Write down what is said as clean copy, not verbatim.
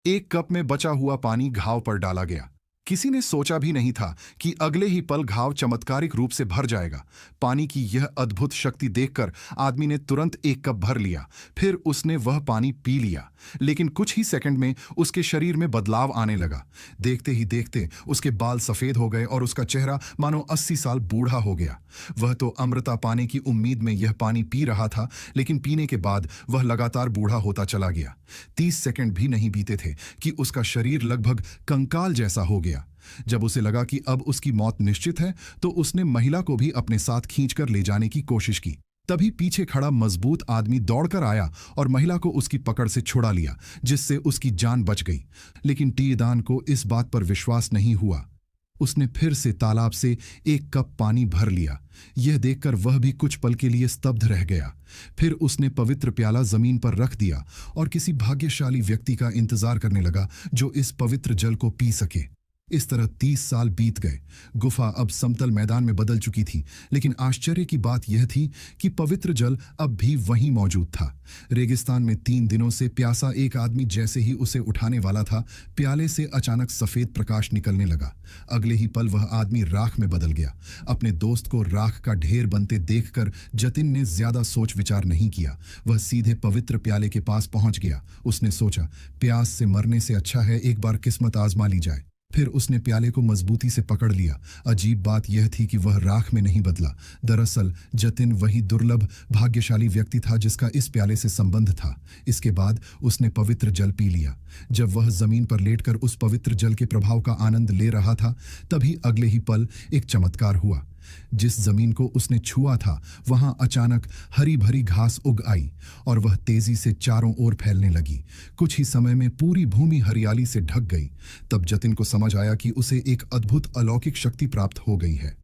एक कप में बचा हुआ पानी घाव पर डाला गया। किसी ने सोचा भी नहीं था कि अगले ही पल घाव चमत्कारिक रूप से भर जाएगा। पानी की यह अद्भुत शक्ति देखकर आदमी ने तुरंत एक कप भर लिया। फिर उसने वह पानी पी लिया, लेकिन कुछ ही सेकंड में उसके शरीर में बदलाव आने लगा। देखते ही देखते उसके बाल सफेद हो गए और उसका चेहरा मानो 80 साल बूढ़ा हो गया। वह तो अमृता पाने की उम्मीद में यह पानी पी रहा था, लेकिन पीने के बाद वह लगातार बूढ़ा होता चला गया। 30 सेकंड भी नहीं बीते थे कि उसका शरीर लगभग कंकाल जैसा हो गया। जब उसे लगा कि अब उसकी मौत निश्चित है, तो उसने महिला को भी अपने साथ खींचकर ले जाने की कोशिश की। तभी पीछे खड़ा मजबूत आदमी दौड़कर आया और महिला को उसकी पकड़ से छुड़ा लिया, जिससे उसकी जान बच गई। लेकिन टीदान को इस बात पर विश्वास नहीं हुआ। उसने फिर से तालाब से एक कप पानी भर लिया। यह देखकर वह भी कुछ पल के लिए स्तब्ध रह गया। फिर उसने पवित्र प्याला जमीन पर रख दिया और किसी भाग्यशाली व्यक्ति का इंतजार करने लगा जो इस पवित्र जल को पी सके। इस तरह 30 साल बीत गए। गुफा अब समतल मैदान में बदल चुकी थी, लेकिन आश्चर्य की बात यह थी कि पवित्र जल अब भी वहीं मौजूद था। रेगिस्तान में 3 दिनों से प्यासा एक आदमी जैसे ही उसे उठाने वाला था, प्याले से अचानक सफेद प्रकाश निकलने लगा। अगले ही पल वह आदमी राख में बदल गया। अपने दोस्त को राख का ढेर बनते देखकर जतिन ने ज्यादा सोच विचार नहीं किया। वह सीधे पवित्र प्याले के पास पहुंच गया। उसने सोचा, प्यास से मरने से अच्छा है एक बार किस्मत आजमा ली जाए। फिर उसने प्याले को मजबूती से पकड़ लिया। अजीब बात यह थी कि वह राख में नहीं बदला। दरअसल जतिन वही दुर्लभ भाग्यशाली व्यक्ति था जिसका इस प्याले से संबंध था। इसके बाद उसने पवित्र जल पी लिया। जब वह जमीन पर लेटकर उस पवित्र जल के प्रभाव का आनंद ले रहा था, तभी अगले ही पल एक चमत्कार हुआ। जिस जमीन को उसने छुआ था, वहां अचानक हरी भरी घास उग आई और वह तेजी से चारों ओर फैलने लगी। कुछ ही समय में पूरी भूमि हरियाली से ढक गई। तब जतिन को समझ आया कि उसे एक अद्भुत अलौकिक शक्ति प्राप्त हो गई है।